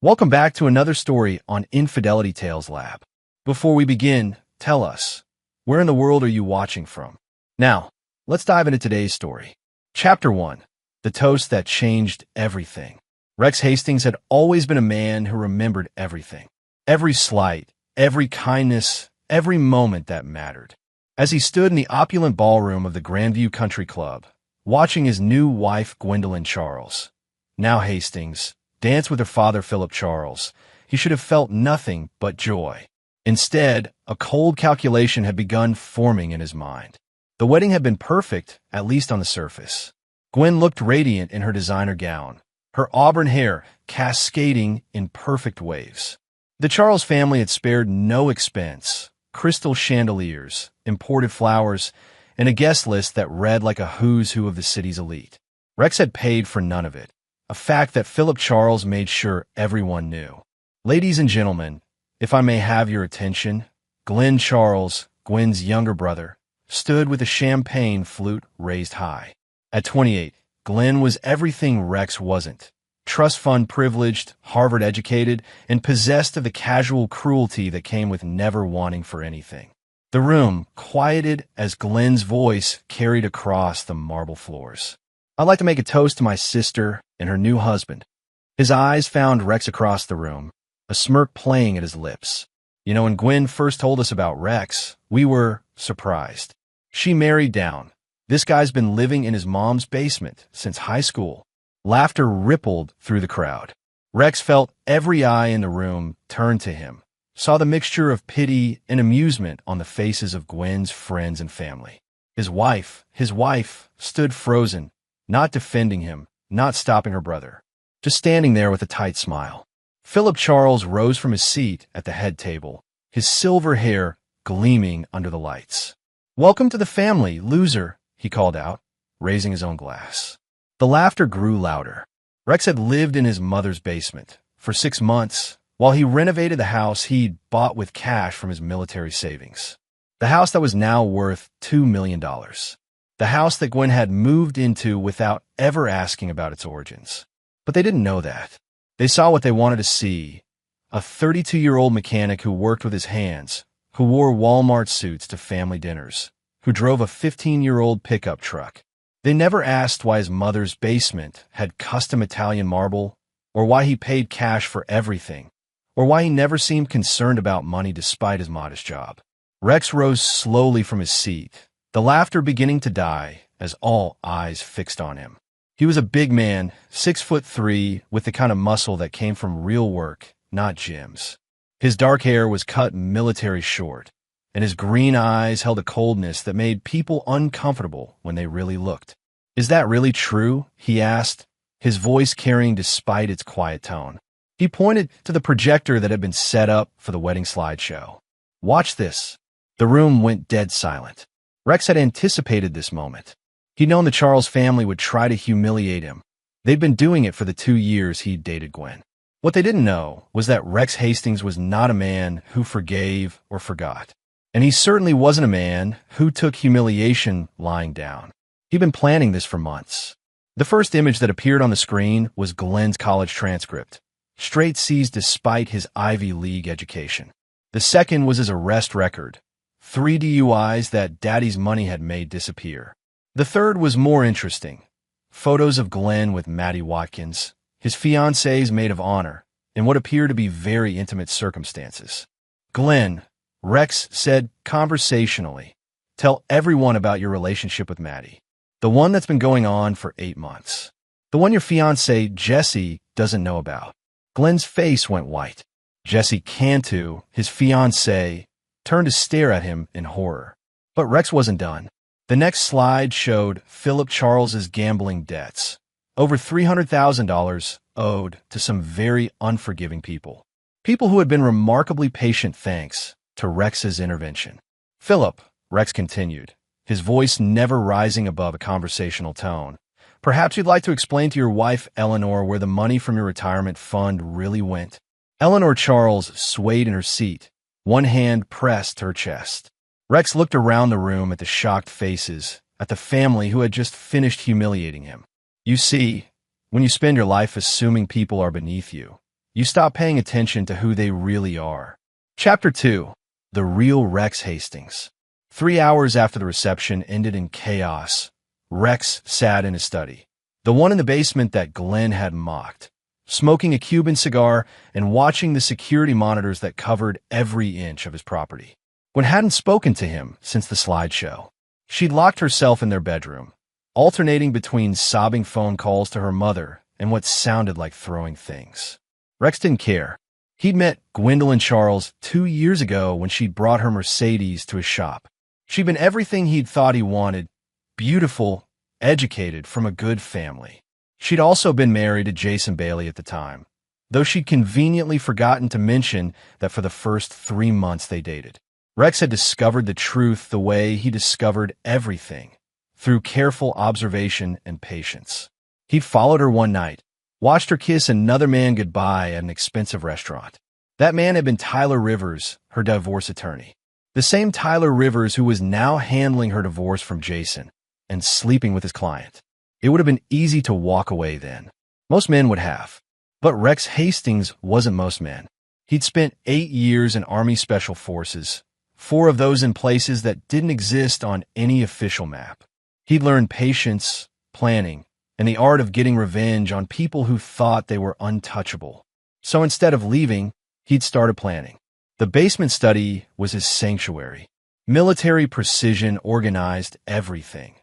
Welcome back to another story on Infidelity Tales Lab. Before we begin, tell us, where in the world are you watching from? Now, let's dive into today's story. Chapter 1. The Toast That Changed Everything. Rex Hastings had always been a man who remembered everything. Every slight, every kindness, every moment that mattered. As he stood in the opulent ballroom of the Grandview Country Club, watching his new wife Gwendolyn Charles, now Hastings, dance with her father Philip Charles, he should have felt nothing but joy. Instead, a cold calculation had begun forming in his mind. The wedding had been perfect, at least on the surface. Gwen looked radiant in her designer gown, her auburn hair cascading in perfect waves. The Charles family had spared no expense: crystal chandeliers, imported flowers, and a guest list that read like a who's who of the city's elite. Rex had paid for none of it, a fact that Philip Charles made sure everyone knew. Ladies and gentlemen, if I may have your attention, Glenn Charles, Gwen's younger brother, stood with a champagne flute raised high. At 28, Glenn was everything Rex wasn't: trust fund privileged, Harvard educated, and possessed of the casual cruelty that came with never wanting for anything. The room quieted as Glenn's voice carried across the marble floors. I'd like to make a toast to my sister and her new husband. His eyes found Rex across the room, a smirk playing at his lips. You know, when Gwen first told us about Rex, we were surprised. She married down. This guy's been living in his mom's basement since high school. Laughter rippled through the crowd. Rex felt every eye in the room turn to him, saw the mixture of pity and amusement on the faces of Gwen's friends and family. His wife, stood frozen, not defending him, not stopping her brother, just standing there with a tight smile. Philip Charles rose from his seat at the head table, his silver hair gleaming under the lights. "Welcome to the family, loser," he called out, raising his own glass. The laughter grew louder. Rex had lived in his mother's basement for 6 months while he renovated the house he'd bought with cash from his military savings. The house that was now worth $2 million. The house that Gwen had moved into without ever asking about its origins. But they didn't know that. They saw what they wanted to see: a 32-year-old mechanic who worked with his hands, who wore Walmart suits to family dinners, who drove a 15-year-old pickup truck. They never asked why his mother's basement had custom Italian marble, or why he paid cash for everything, or why he never seemed concerned about money despite his modest job. Rex rose slowly from his seat, the laughter beginning to die as all eyes fixed on him. He was a big man, 6'3", with the kind of muscle that came from real work, not gyms. His dark hair was cut military short, and his green eyes held a coldness that made people uncomfortable when they really looked. "Is that really true?" he asked, his voice carrying despite its quiet tone. He pointed to the projector that had been set up for the wedding slideshow. "Watch this." The room went dead silent. Rex had anticipated this moment. He'd known the Charles family would try to humiliate him. They'd been doing it for the 2 years he'd dated Gwen. What they didn't know was that Rex Hastings was not a man who forgave or forgot. And he certainly wasn't a man who took humiliation lying down. He'd been planning this for months. The first image that appeared on the screen was Glenn's college transcript, straight C's despite his Ivy League education. The second was his arrest record, 3 DUIs that Daddy's money had made disappear. The third was more interesting: photos of Glenn with Maddie Watkins, his fiancée's maid of honor, in what appeared to be very intimate circumstances. "Glenn," Rex said conversationally, "tell everyone about your relationship with Maddie. The one that's been going on for 8 months. The one your fiancée, Jessie, doesn't know about." Glenn's face went white. Jessie Cantu, his fiancée, turned to stare at him in horror. But Rex wasn't done. The next slide showed Philip Charles's gambling debts, over $300,000 owed to some very unforgiving people. People who had been remarkably patient thanks to Rex's intervention. "Philip," Rex continued, his voice never rising above a conversational tone, "perhaps you'd like to explain to your wife, Eleanor, where the money from your retirement fund really went." Eleanor Charles swayed in her seat, one hand pressed to her chest. Rex looked around the room at the shocked faces, at the family who had just finished humiliating him. "You see, when you spend your life assuming people are beneath you, you stop paying attention to who they really are. Chapter 2. The Real Rex Hastings. 3 hours after the reception ended in chaos, Rex sat in his study, the one in the basement that Glenn had mocked, smoking a Cuban cigar and watching the security monitors that covered every inch of his property. Gwen hadn't spoken to him since the slideshow. She'd locked herself in their bedroom, alternating between sobbing phone calls to her mother and what sounded like throwing things. Rex didn't care. He'd met Gwendolyn Charles 2 years ago when she'd brought her Mercedes to his shop. She'd been everything he'd thought he wanted: beautiful, educated, from a good family. She'd also been married to Jason Bailey at the time, though she'd conveniently forgotten to mention that for the first 3 months they dated. Rex had discovered the truth the way he discovered everything, through careful observation and patience. He'd followed her one night, watched her kiss another man goodbye at an expensive restaurant. That man had been Tyler Rivers, her divorce attorney. The same Tyler Rivers who was now handling her divorce from Jason and sleeping with his client. It would have been easy to walk away then. Most men would have. But Rex Hastings wasn't most men. He'd spent 8 years in Army Special Forces, 4 of those in places that didn't exist on any official map. He'd learned patience, planning, and the art of getting revenge on people who thought they were untouchable. So instead of leaving, he'd started planning. The basement study was his sanctuary. Military precision organized everything.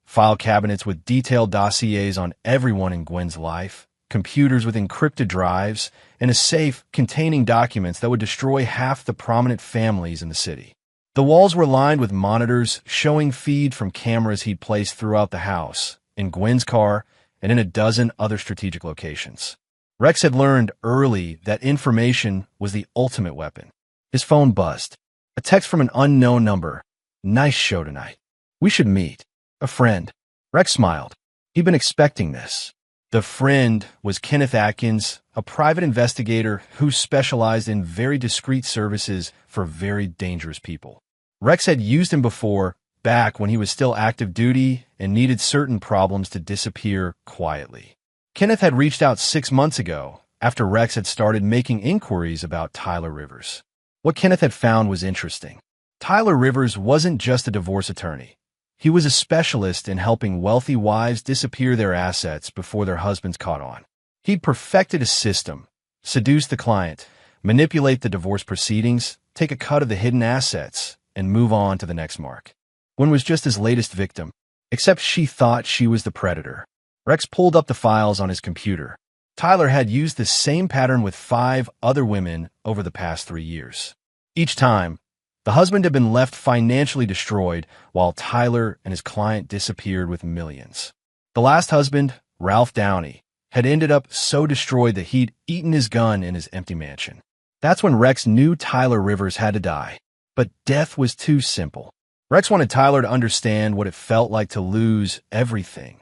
File cabinets with detailed dossiers on everyone in Gwen's life, computers with encrypted drives, and a safe containing documents that would destroy half the prominent families in the city. The walls were lined with monitors showing feed from cameras he'd placed throughout the house, in Gwen's car, and in a dozen other strategic locations. Rex had learned early that information was the ultimate weapon. His phone buzzed. A text from an unknown number. "Nice show tonight. We should meet." A friend. Rex smiled. He'd been expecting this. The friend was Kenneth Atkins, a private investigator who specialized in very discreet services for very dangerous people. Rex had used him before, back when he was still active duty and needed certain problems to disappear quietly. Kenneth had reached out 6 months ago after Rex had started making inquiries about Tyler Rivers. What Kenneth had found was interesting. Tyler Rivers wasn't just a divorce attorney. He was a specialist in helping wealthy wives disappear their assets before their husbands caught on. He'd perfected a system, seduce the client, manipulate the divorce proceedings, take a cut of the hidden assets, and move on to the next mark. Gwen was just his latest victim, except she thought she was the predator. Rex pulled up the files on his computer. Tyler had used the same pattern with 5 other women over the past 3 years. Each time, the husband had been left financially destroyed while Tyler and his client disappeared with millions. The last husband, Ralph Downey, had ended up so destroyed that he'd eaten his gun in his empty mansion. That's when Rex knew Tyler Rivers had to die. But death was too simple. Rex wanted Tyler to understand what it felt like to lose everything: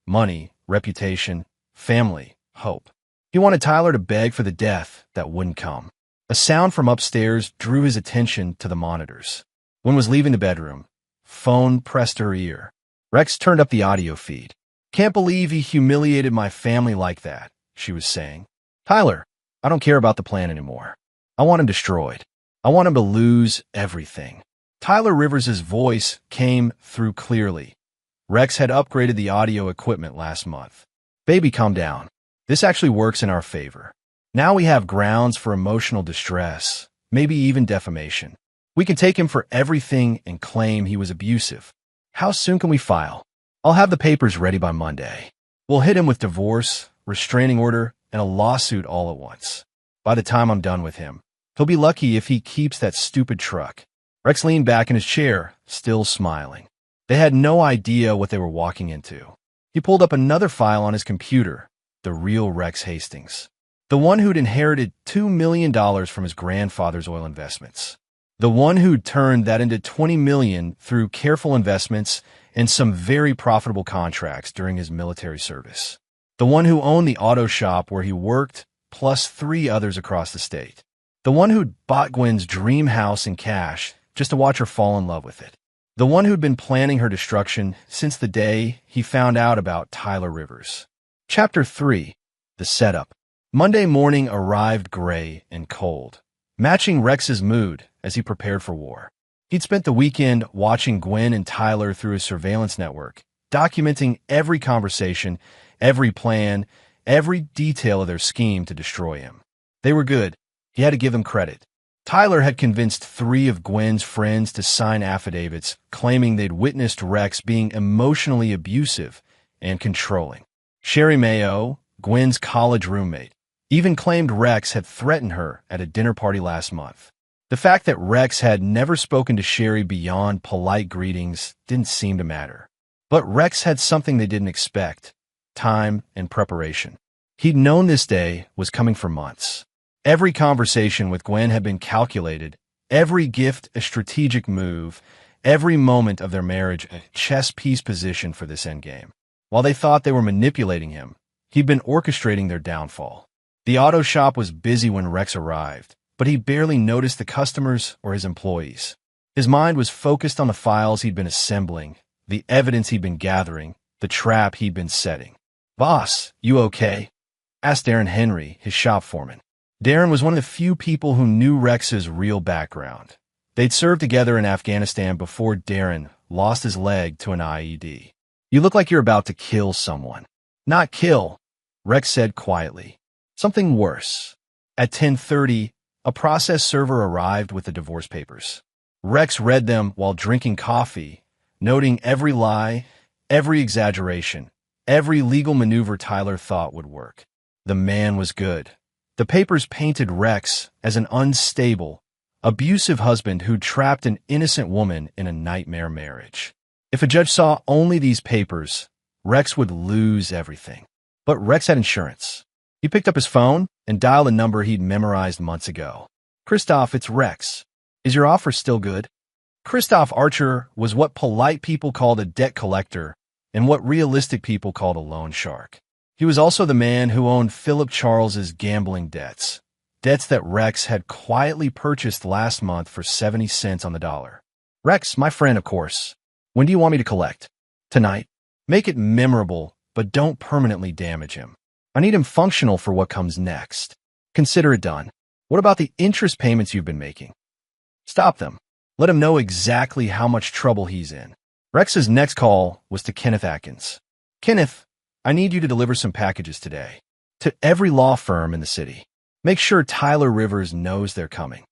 money, reputation, family, hope. He wanted Tyler to beg for the death that wouldn't come. A sound from upstairs drew his attention to the monitors. Gwen was leaving the bedroom. Phone pressed to her ear. Rex turned up the audio feed. "Can't believe he humiliated my family like that," she was saying. "Tyler, I don't care about the plan anymore. I want him destroyed. I want him to lose everything." Tyler Rivers' voice came through clearly. Rex had upgraded the audio equipment last month. "Baby, calm down. This actually works in our favor. Now we have grounds for emotional distress, maybe even defamation. We can take him for everything and claim he was abusive. How soon can we file? I'll have the papers ready by Monday. We'll hit him with divorce, restraining order, and a lawsuit all at once. By the time I'm done with him, he'll be lucky if he keeps that stupid truck." Rex leaned back in his chair, still smiling. They had no idea what they were walking into. He pulled up another file on his computer, the real Rex Hastings. The one who'd inherited $2 million from his grandfather's oil investments. The one who'd turned that into $20 million through careful investments and some very profitable contracts during his military service. The one who owned the auto shop where he worked, plus 3 others across the state. The one who'd bought Gwen's dream house in cash just to watch her fall in love with it. The one who'd been planning her destruction since the day he found out about Tyler Rivers. Chapter 3. The Setup. Monday morning arrived gray and cold, matching Rex's mood as he prepared for war. He'd spent the weekend watching Gwen and Tyler through his surveillance network, documenting every conversation, every plan, every detail of their scheme to destroy him. They were good. He had to give them credit. Tyler had convinced 3 of Gwen's friends to sign affidavits claiming they'd witnessed Rex being emotionally abusive and controlling. Sherry Mayo, Gwen's college roommate, even claimed Rex had threatened her at a dinner party last month. The fact that Rex had never spoken to Sherry beyond polite greetings didn't seem to matter. But Rex had something they didn't expect: time and preparation. He'd known this day was coming for months. Every conversation with Gwen had been calculated, every gift a strategic move, every moment of their marriage a chess piece position for this endgame. While they thought they were manipulating him, he'd been orchestrating their downfall. The auto shop was busy when Rex arrived, but he barely noticed the customers or his employees. His mind was focused on the files he'd been assembling, the evidence he'd been gathering, the trap he'd been setting. "Boss, you okay?" asked Darren Henry, his shop foreman. Darren was one of the few people who knew Rex's real background. They'd served together in Afghanistan before Darren lost his leg to an IED. "You look like you're about to kill someone." "Not kill," Rex said quietly. "Something worse." At 10:30, a process server arrived with the divorce papers. Rex read them while drinking coffee, noting every lie, every exaggeration, every legal maneuver Tyler thought would work. The man was good. The papers painted Rex as an unstable, abusive husband who trapped an innocent woman in a nightmare marriage. If a judge saw only these papers, Rex would lose everything. But Rex had insurance. He picked up his phone and dialed a number he'd memorized months ago. "Christoph, it's Rex. Is your offer still good?" Christoph Archer was what polite people called a debt collector and what realistic people called a loan shark. He was also the man who owned Philip Charles's gambling debts that Rex had quietly purchased last month for 70 cents on the dollar. "Rex, my friend, of course. When do you want me to collect?" "Tonight. Make it memorable, but don't permanently damage him. I need him functional for what comes next. Consider it done." "What about the interest payments you've been making?" "Stop them. Let him know exactly how much trouble he's in." Rex's next call was to Kenneth Atkins. "Kenneth, I need you to deliver some packages today to every law firm in the city. Make sure Tyler Rivers knows they're coming."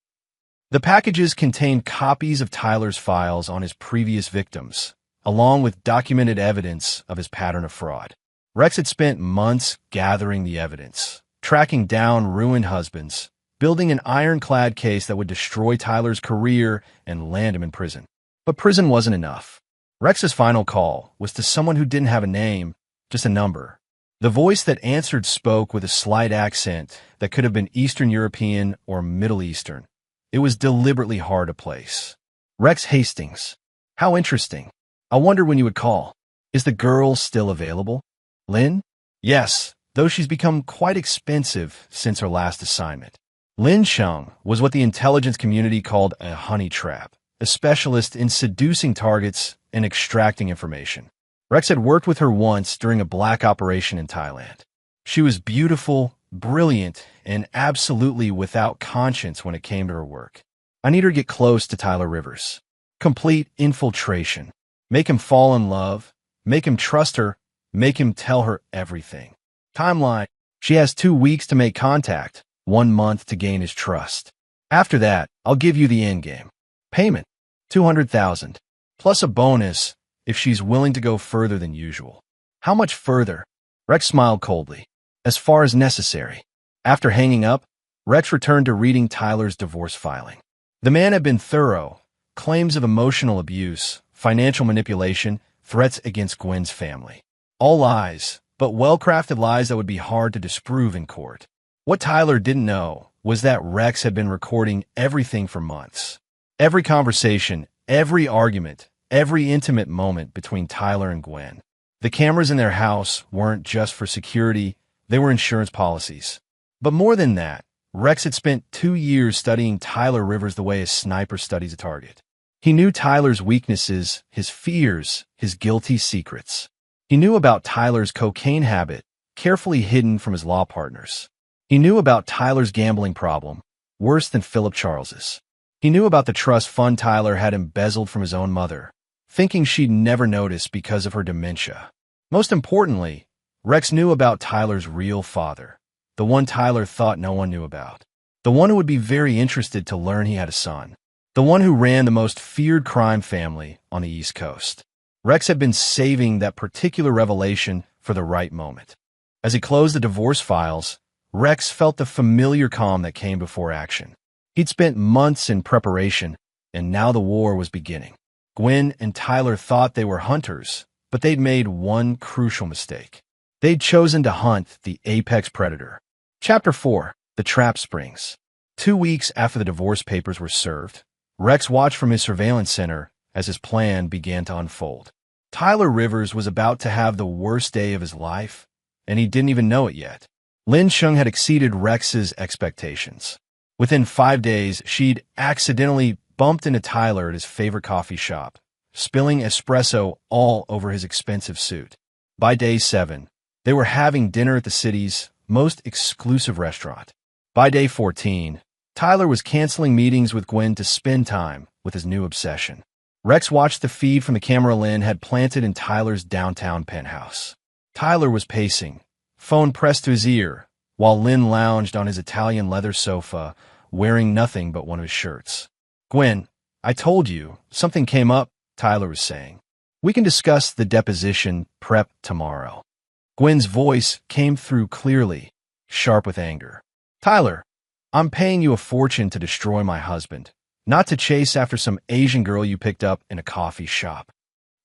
The packages contained copies of Tyler's files on his previous victims, along with documented evidence of his pattern of fraud. Rex had spent months gathering the evidence, tracking down ruined husbands, building an ironclad case that would destroy Tyler's career and land him in prison. But prison wasn't enough. Rex's final call was to someone who didn't have a name, just a number. The voice that answered spoke with a slight accent that could have been Eastern European or Middle Eastern. It was deliberately hard to place. "Rex Hastings. How interesting. I wonder when you would call. Is the girl still available?" "Lynn?" "Yes, though she's become quite expensive since her last assignment." Lynn Chung was what the intelligence community called a honey trap, a specialist in seducing targets and extracting information. Rex had worked with her once during a black operation in Thailand. She was beautiful, brilliant, and absolutely without conscience when it came to her work. "I need her to get close to Tyler Rivers. Complete infiltration. Make him fall in love. Make him trust her. Make him tell her everything. Timeline: she has 2 weeks to make contact, 1 month to gain his trust. After that, I'll give you the endgame. Payment: $200,000, plus a bonus if she's willing to go further than usual." "How much further?" Rex smiled coldly. "As far as necessary." After hanging up, Rex returned to reading Tyler's divorce filing. The man had been thorough: claims of emotional abuse, financial manipulation, threats against Gwen's family. All lies, but well-crafted lies that would be hard to disprove in court. What Tyler didn't know was that Rex had been recording everything for months. Every conversation, every argument, every intimate moment between Tyler and Gwen. The cameras in their house weren't just for security, they were insurance policies. But more than that, Rex had spent 2 years studying Tyler Rivers the way a sniper studies a target. He knew Tyler's weaknesses, his fears, his guilty secrets. He knew about Tyler's cocaine habit, carefully hidden from his law partners. He knew about Tyler's gambling problem, worse than Philip Charles's. He knew about the trust fund Tyler had embezzled from his own mother, thinking she'd never notice because of her dementia. Most importantly, Rex knew about Tyler's real father, the one Tyler thought no one knew about, the one who would be very interested to learn he had a son, the one who ran the most feared crime family on the East Coast. Rex had been saving that particular revelation for the right moment. As he closed the divorce files, Rex felt the familiar calm that came before action. He'd spent months in preparation, and now the war was beginning. Gwen and Tyler thought they were hunters, but they'd made one crucial mistake. They'd chosen to hunt the apex predator. Chapter 4: The Trap Springs. 2 weeks after the divorce papers were served, Rex watched from his surveillance center as his plan began to unfold. Tyler Rivers was about to have the worst day of his life, and he didn't even know it yet. Lin Chung had exceeded Rex's expectations. Within 5 days, she'd accidentally bumped into Tyler at his favorite coffee shop, spilling espresso all over his expensive suit. By day 7, they were having dinner at the city's most exclusive restaurant. By day 14, Tyler was canceling meetings with Gwen to spend time with his new obsession. Rex watched the feed from the camera Lin had planted in Tyler's downtown penthouse. Tyler was pacing, phone pressed to his ear, while Lin lounged on his Italian leather sofa, wearing nothing but one of his shirts. "Gwen, I told you, something came up," Tyler was saying. "We can discuss the deposition prep tomorrow." Gwen's voice came through clearly, sharp with anger. "Tyler, I'm paying you a fortune to destroy my husband, not to chase after some Asian girl you picked up in a coffee shop."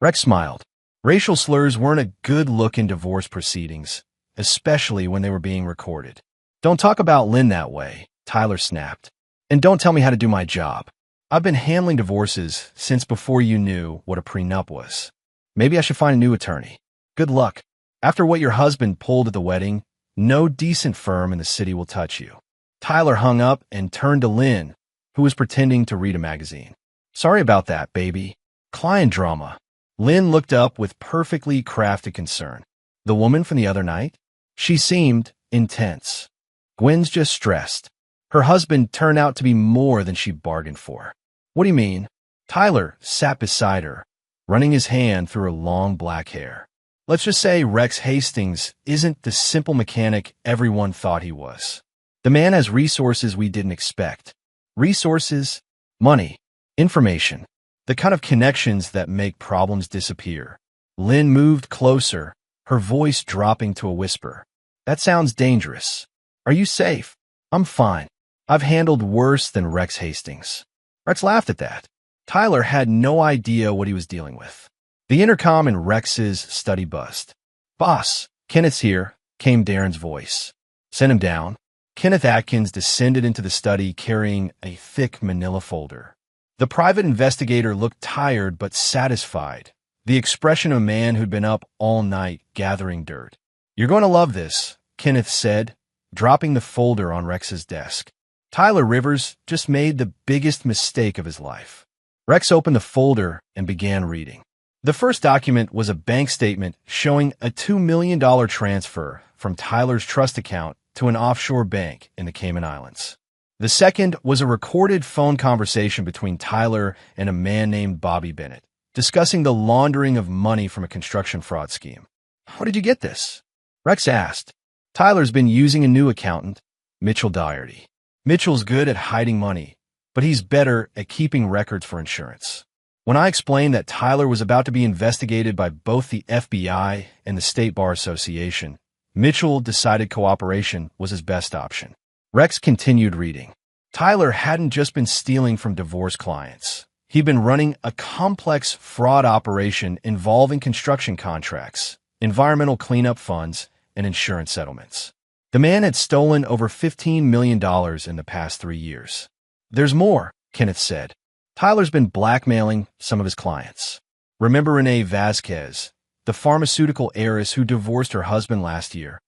Rex smiled. Racial slurs weren't a good look in divorce proceedings, especially when they were being recorded. "Don't talk about Lin that way," Tyler snapped. "And don't tell me how to do my job. I've been handling divorces since before you knew what a prenup was. Maybe I should find a new attorney. Good luck. After what your husband pulled at the wedding, no decent firm in the city will touch you." Tyler hung up and turned to Lin, who was pretending to read a magazine. "Sorry about that, baby. Client drama." Lin looked up with perfectly crafted concern. "The woman from the other night?" She seemed intense. "Gwen's just stressed. Her husband turned out to be more than she bargained for." "What do you mean?" Tyler sat beside her, running his hand through her long black hair. "Let's just say Rex Hastings isn't the simple mechanic everyone thought he was. The man has resources we didn't expect. Resources, money, information, the kind of connections that make problems disappear." Lin moved closer, her voice dropping to a whisper. "That sounds dangerous. Are you safe?" "I'm fine. I've handled worse than Rex Hastings." Rex laughed at that. Tyler had no idea what he was dealing with. The intercom in Rex's study buzzed. "Boss, Kenneth's here," came Darren's voice. "Send him down." Kenneth Atkins descended into the study carrying a thick manila folder. The private investigator looked tired but satisfied, the expression of a man who'd been up all night gathering dirt. "You're going to love this," Kenneth said, dropping the folder on Rex's desk. Tyler Rivers just made the biggest mistake of his life. Rex opened the folder and began reading. The first document was a bank statement showing a $2 million transfer from Tyler's trust account to an offshore bank in the Cayman Islands. The second was a recorded phone conversation between Tyler and a man named Bobby Bennett, discussing the laundering of money from a construction fraud scheme. "How did you get this?" Rex asked. "Tyler's been using a new accountant, Mitchell Doherty. Mitchell's good at hiding money, but he's better at keeping records for insurance." When I explained that Tyler was about to be investigated by both the FBI and the State Bar Association, Mitchell decided cooperation was his best option. Rex continued reading. Tyler hadn't just been stealing from divorce clients. He'd been running a complex fraud operation involving construction contracts, environmental cleanup funds, and insurance settlements. The man had stolen over $15 million in the past 3 years. "There's more," Kenneth said. "Tyler's been blackmailing some of his clients. Remember Renee Vasquez, the pharmaceutical heiress who divorced her husband last year?"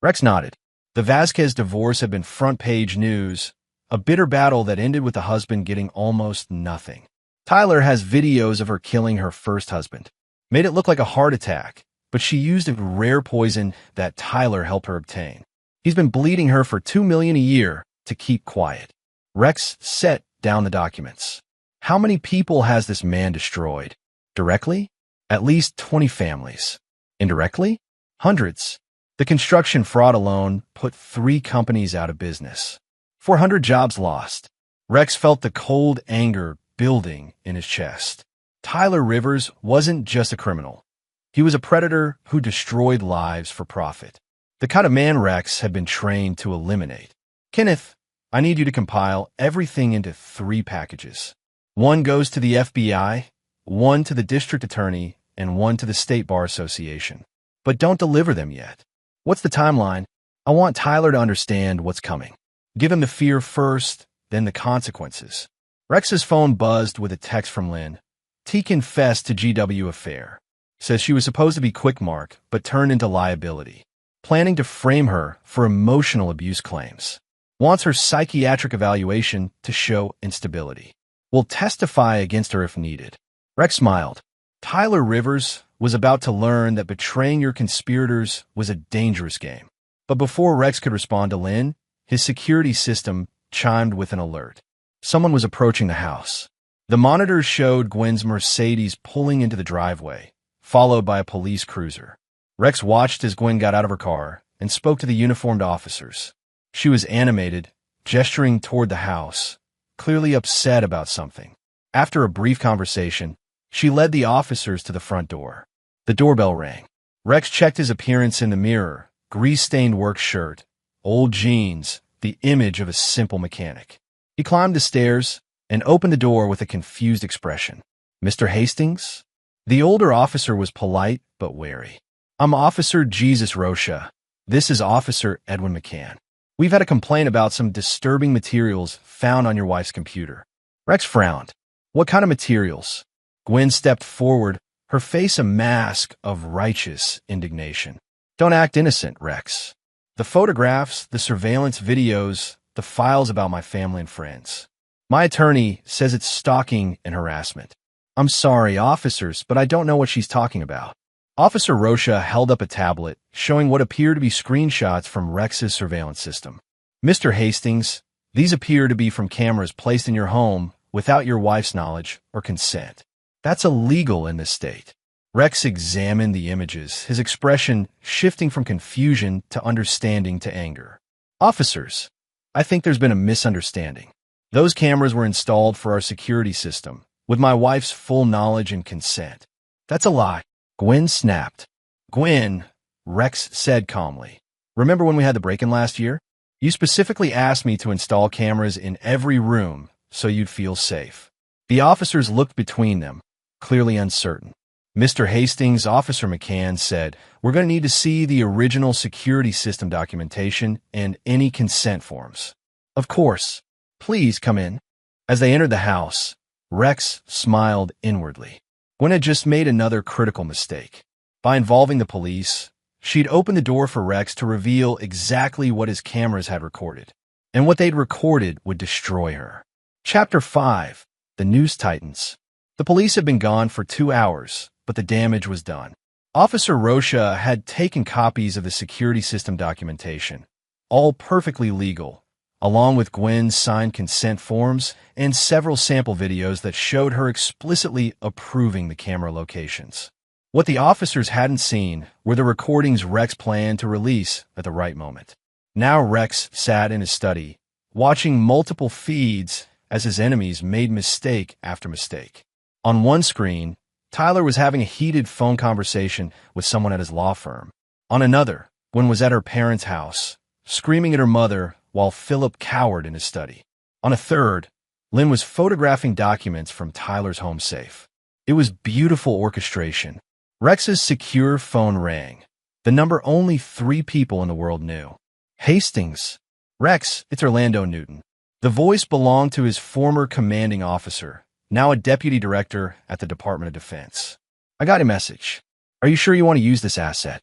Rex nodded. The Vasquez divorce had been front-page news, a bitter battle that ended with the husband getting almost nothing. Tyler has videos of her killing her first husband. Made it look like a heart attack, but she used a rare poison that Tyler helped her obtain. He's been bleeding her for $2 million a year to keep quiet. Rex set down the documents. How many people has this man destroyed? Directly? At least 20 families. Indirectly? Hundreds. The construction fraud alone put 3 companies out of business. 400 jobs lost. Rex felt the cold anger building in his chest. Tyler Rivers wasn't just a criminal. He was a predator who destroyed lives for profit. The kind of man Rex had been trained to eliminate. Kenneth, I need you to compile everything into 3 packages. 1 goes to the FBI, 1 to the district attorney, and 1 to the State Bar Association. But don't deliver them yet. What's the timeline? I want Tyler to understand what's coming. Give him the fear first, then the consequences. Rex's phone buzzed with a text from Lynn. T confessed to GW affair. Says she was supposed to be quick mark, but turned into liability. Planning to frame her for emotional abuse claims. Wants her psychiatric evaluation to show instability. Will testify against her if needed. Rex smiled. Tyler Rivers was about to learn that betraying your conspirators was a dangerous game. But before Rex could respond to Lynn, his security system chimed with an alert. Someone was approaching the house. The monitors showed Gwen's Mercedes pulling into the driveway, followed by a police cruiser. Rex watched as Gwen got out of her car and spoke to the uniformed officers. She was animated, gesturing toward the house, clearly upset about something. After a brief conversation, she led the officers to the front door. The doorbell rang. Rex checked his appearance in the mirror, grease-stained work shirt, old jeans, the image of a simple mechanic. He climbed the stairs and opened the door with a confused expression. Mr. Hastings? The older officer was polite but wary. I'm Officer Jesus Rocha. This is Officer Edwin McCann. We've had a complaint about some disturbing materials found on your wife's computer. Rex frowned. What kind of materials? Gwen stepped forward, her face a mask of righteous indignation. Don't act innocent, Rex. The photographs, the surveillance videos, the files about my family and friends. My attorney says it's stalking and harassment. I'm sorry, officers, but I don't know what she's talking about. Officer Rocha held up a tablet, showing what appeared to be screenshots from Rex's surveillance system. Mr. Hastings, these appear to be from cameras placed in your home without your wife's knowledge or consent. That's illegal in this state. Rex examined the images, his expression shifting from confusion to understanding to anger. Officers, I think there's been a misunderstanding. Those cameras were installed for our security system, with my wife's full knowledge and consent. That's a lie. Gwen snapped. Gwen, Rex said calmly. Remember when we had the break-in last year? You specifically asked me to install cameras in every room so you'd feel safe. The officers looked between them, clearly uncertain. Mr. Hastings, Officer McCann said, we're going to need to see the original security system documentation and any consent forms. Of course. Please come in. As they entered the house, Rex smiled inwardly. Gwen had just made another critical mistake. By involving the police, she'd opened the door for Rex to reveal exactly what his cameras had recorded. And what they'd recorded would destroy her. Chapter 5. The News Titans. The police had been gone for 2 hours, but the damage was done. Officer Rocha had taken copies of the security system documentation, all perfectly legal, along with Gwen's signed consent forms and several sample videos that showed her explicitly approving the camera locations. What the officers hadn't seen were the recordings Rex planned to release at the right moment. Now Rex sat in his study, watching multiple feeds as his enemies made mistake after mistake. On one screen, Tyler was having a heated phone conversation with someone at his law firm. On another, Gwen was at her parents' house, screaming at her mother while Philip cowered in his study. On a third, Lynn was photographing documents from Tyler's home safe. It was beautiful orchestration. Rex's secure phone rang. The number only 3 people in the world knew. Hastings. Rex, it's Orlando Newton. The voice belonged to his former commanding officer, now a deputy director at the Department of Defense. I got a message. Are you sure you want to use this asset?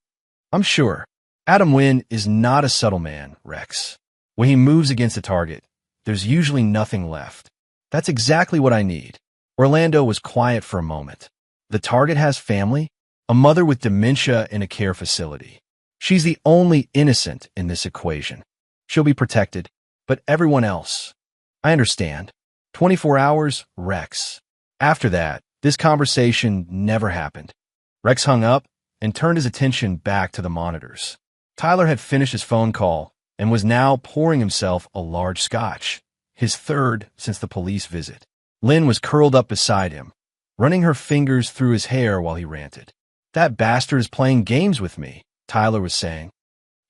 I'm sure. Adam Wynn is not a subtle man, Rex. When he moves against a target, there's usually nothing left. That's exactly what I need. Orlando was quiet for a moment. The target has family, a mother with dementia in a care facility. She's the only innocent in this equation. She'll be protected, but everyone else. I understand. 24 hours, Rex. After that, this conversation never happened. Rex hung up and turned his attention back to the monitors. Tyler had finished his phone call and was now pouring himself a large scotch, his third since the police visit. Lynn was curled up beside him, running her fingers through his hair while he ranted. That bastard is playing games with me, Tyler was saying.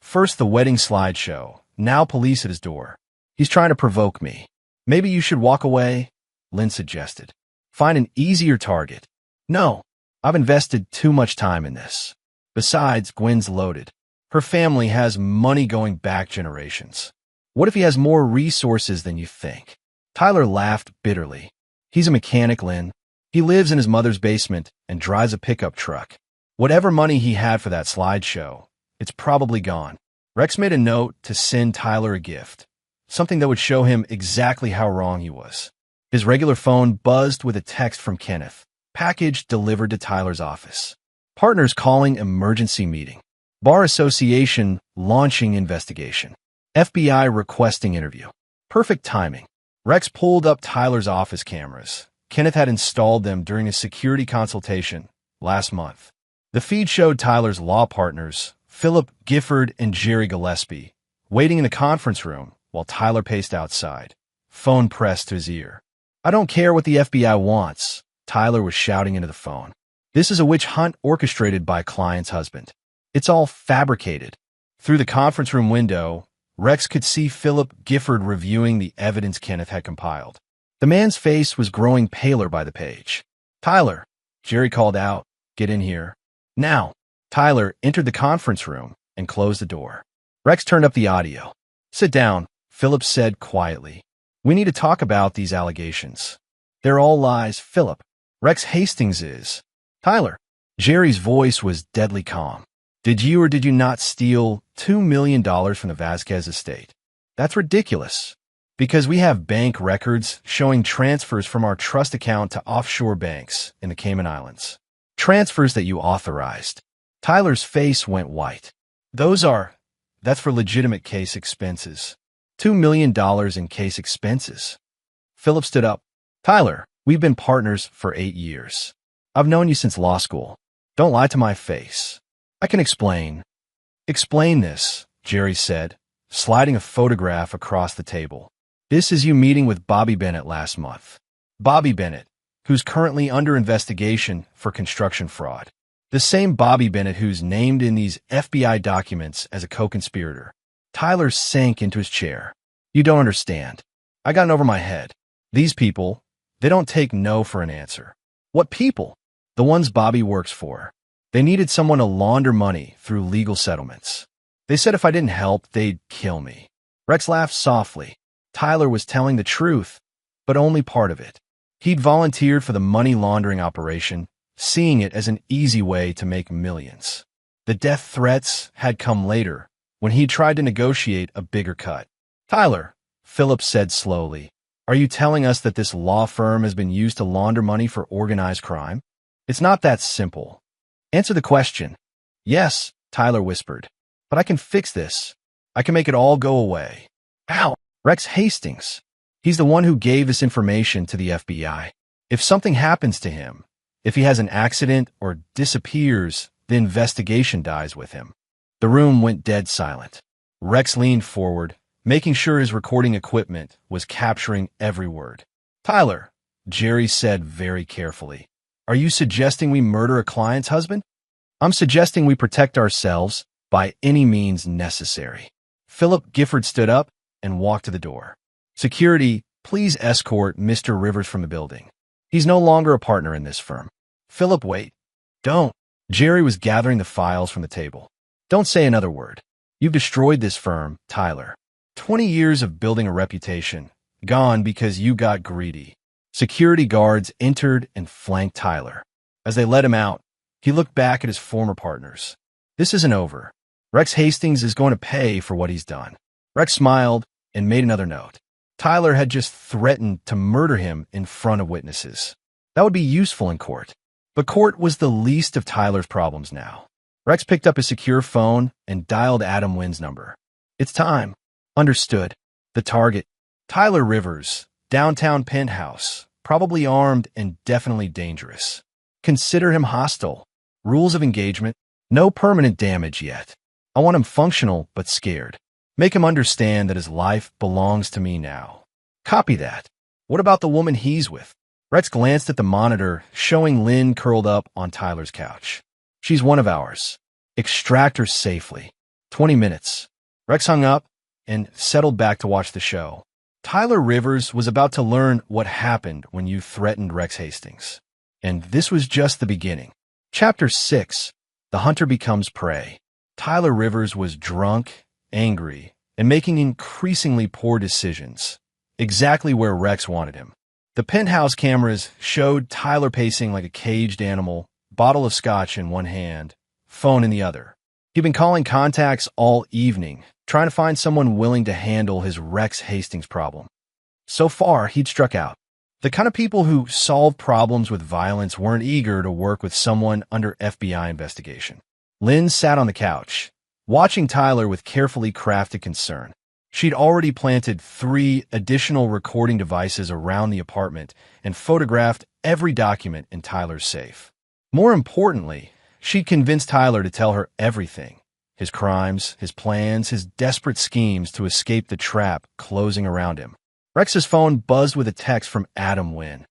First the wedding slideshow, now police at his door. He's trying to provoke me. Maybe you should walk away, Lynn suggested. Find an easier target. No, I've invested too much time in this. Besides, Gwen's loaded. Her family has money going back generations. What if he has more resources than you think? Tyler laughed bitterly. He's a mechanic, Lynn. He lives in his mother's basement and drives a pickup truck. Whatever money he had for that slideshow, it's probably gone. Rex made a note to send Tyler a gift, something that would show him exactly how wrong he was. His regular phone buzzed with a text from Kenneth. Package delivered to Tyler's office. Partners calling emergency meeting. Bar Association launching investigation. FBI requesting interview. Perfect timing. Rex pulled up Tyler's office cameras. Kenneth had installed them during a security consultation last month. The feed showed Tyler's law partners, Philip Gifford and Jerry Gillespie, waiting in the conference room while Tyler paced outside, phone pressed to his ear. I don't care what the FBI wants, Tyler was shouting into the phone. This is a witch hunt orchestrated by client's husband. It's all fabricated. Through the conference room window, Rex could see Philip Gifford reviewing the evidence Kenneth had compiled. The man's face was growing paler by the page. Tyler, Jerry called out, get in here. Now, Tyler entered the conference room and closed the door. Rex turned up the audio. Sit down, Philip said quietly. We need to talk about these allegations. They're all lies, Philip. Rex Hastings is. Tyler. Jerry's voice was deadly calm. Did you or did you not steal $2 million from the Vasquez estate? That's ridiculous. Because we have bank records showing transfers from our trust account to offshore banks in the Cayman Islands. Transfers that you authorized. Tyler's face went white. That's for legitimate case expenses. $2 million in case expenses. Philip stood up. Tyler, we've been partners for 8 years. I've known you since law school. Don't lie to my face. I can explain. Explain this, Jerry said, sliding a photograph across the table. This is you meeting with Bobby Bennett last month. Bobby Bennett, who's currently under investigation for construction fraud. The same Bobby Bennett who's named in these FBI documents as a co-conspirator. Tyler sank into his chair. You don't understand. I got over my head. These people, they don't take no for an answer. What people? The ones Bobby works for. They needed someone to launder money through legal settlements. They said if I didn't help, they'd kill me. Rex laughed softly. Tyler was telling the truth, but only part of it. He'd volunteered for the money laundering operation, seeing it as an easy way to make millions. The death threats had come later, when he tried to negotiate a bigger cut. Tyler, Philip said slowly, are you telling us that this law firm has been used to launder money for organized crime? It's not that simple. Answer the question. Yes, Tyler whispered. But I can fix this. I can make it all go away. How? Rex Hastings. He's the one who gave this information to the FBI. If something happens to him, if he has an accident or disappears, the investigation dies with him. The room went dead silent. Rex leaned forward, making sure his recording equipment was capturing every word. Tyler, Jerry said very carefully, are you suggesting we murder a client's husband? I'm suggesting we protect ourselves by any means necessary. Philip Gifford stood up and walked to the door. Security, please escort Mr. Rivers from the building. He's no longer a partner in this firm. Philip, wait. Don't. Jerry was gathering the files from the table. Don't say another word. You've destroyed this firm, Tyler. 20 years of building a reputation, gone because you got greedy. Security guards entered and flanked Tyler. As they let him out, he looked back at his former partners. This isn't over. Rex Hastings is going to pay for what he's done. Rex smiled and made another note. Tyler had just threatened to murder him in front of witnesses. That would be useful in court. But court was the least of Tyler's problems now. Rex picked up his secure phone and dialed Adam Wynn's number. It's time. Understood. The target. Tyler Rivers, downtown penthouse, probably armed and definitely dangerous. Consider him hostile. Rules of engagement. No permanent damage yet. I want him functional but scared. Make him understand that his life belongs to me now. Copy that. What about the woman he's with? Rex glanced at the monitor, showing Lynn curled up on Tyler's couch. She's one of ours. Extract her safely. 20 minutes. Rex hung up and settled back to watch the show. Tyler Rivers was about to learn what happened when you threatened Rex Hastings. And this was just the beginning. Chapter 6. The Hunter Becomes Prey. Tyler Rivers was drunk, angry, and making increasingly poor decisions. Exactly where Rex wanted him. The penthouse cameras showed Tyler pacing like a caged animal, bottle of scotch in one hand, phone in the other. He'd been calling contacts all evening, trying to find someone willing to handle his Rex Hastings problem. So far, he'd struck out. The kind of people who solve problems with violence weren't eager to work with someone under FBI investigation. Lynn sat on the couch, watching Tyler with carefully crafted concern. She'd already planted 3 additional recording devices around the apartment and photographed every document in Tyler's safe. More importantly, she'd convinced Tyler to tell her everything. His crimes, his plans, his desperate schemes to escape the trap closing around him. Rex's phone buzzed with a text from Adam Wynn.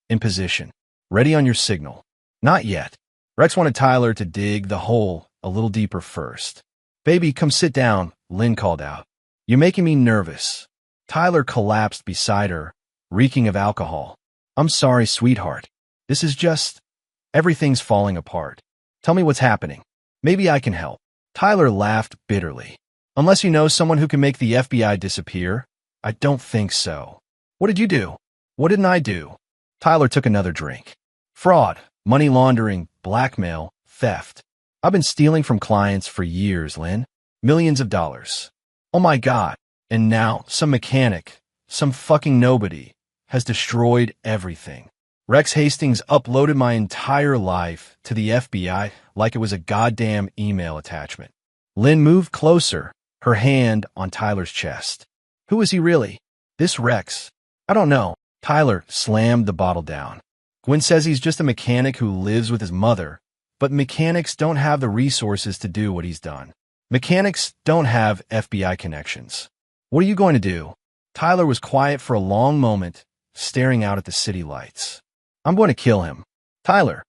In position. Ready on your signal. Not yet. Rex wanted Tyler to dig the hole a little deeper first. Baby, come sit down, Lynn called out. You're making me nervous. Tyler collapsed beside her, reeking of alcohol. I'm sorry, sweetheart. This is just... everything's falling apart. Tell me what's happening. Maybe I can help. Tyler laughed bitterly. Unless you know someone who can make the FBI disappear, I don't think so. What did you do? What didn't I do? Tyler took another drink. Fraud, money laundering, blackmail, theft. I've been stealing from clients for years, Lynn. Millions of dollars. Oh my God. And now, some mechanic, some fucking nobody, has destroyed everything. Rex Hastings uploaded my entire life to the FBI like it was a goddamn email attachment. Lynn moved closer, her hand on Tyler's chest. Who is he really? This Rex? I don't know. Tyler slammed the bottle down. Gwen says he's just a mechanic who lives with his mother, but mechanics don't have the resources to do what he's done. Mechanics don't have FBI connections. What are you going to do? Tyler was quiet for a long moment, staring out at the city lights. I'm going to kill him. Tyler,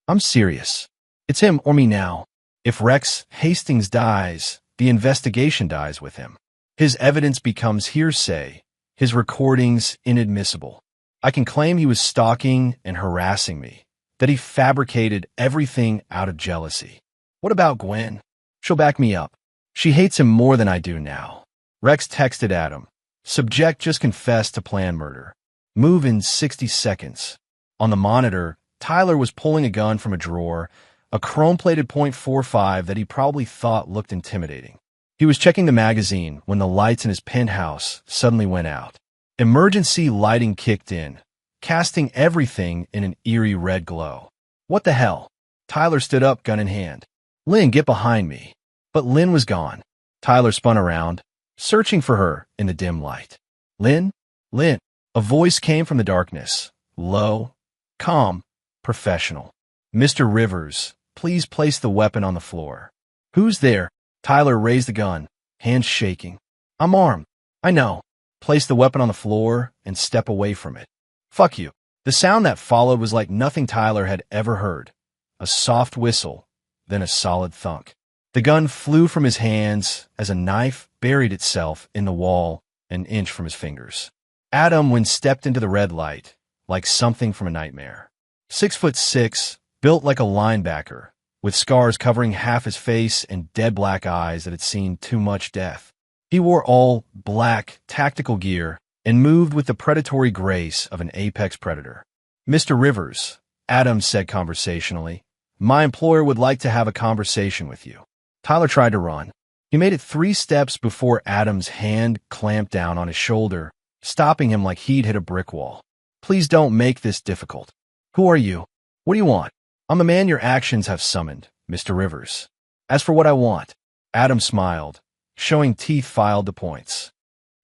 I'm serious. It's him or me now. If Rex Hastings dies, the investigation dies with him. His evidence becomes hearsay, his recordings inadmissible. I can claim he was stalking and harassing me, that he fabricated everything out of jealousy. What about Gwen? She'll back me up. She hates him more than I do now. Rex texted Adam. Subject just confessed to planned murder. Move in 60 seconds. On the monitor, Tyler was pulling a gun from a drawer, a chrome-plated .45 that he probably thought looked intimidating. He was checking the magazine when the lights in his penthouse suddenly went out. Emergency lighting kicked in, casting everything in an eerie red glow. What the hell? Tyler stood up, gun in hand. Lynn, get behind me. But Lynn was gone. Tyler spun around, searching for her in the dim light. Lynn? Lynn. A voice came from the darkness, low, calm, professional. Mr. Rivers, please place the weapon on the floor. Who's there? Tyler raised the gun, hands shaking. I'm armed. I know. Place the weapon on the floor and step away from it. Fuck you. The sound that followed was like nothing Tyler had ever heard. A soft whistle, then a solid thunk. The gun flew from his hands as a knife buried itself in the wall an inch from his fingers. Adam Wynn stepped into the red light, like something from a nightmare. 6'6", built like a linebacker, with scars covering half his face and dead black eyes that had seen too much death. He wore all black, tactical gear and moved with the predatory grace of an apex predator. Mr. Rivers, Adam said conversationally, my employer would like to have a conversation with you. Tyler tried to run. He made it 3 steps before Adam's hand clamped down on his shoulder, stopping him like he'd hit a brick wall. Please don't make this difficult. Who are you? What do you want? I'm the man your actions have summoned, Mr. Rivers. As for what I want, Adam smiled, showing teeth filed to points.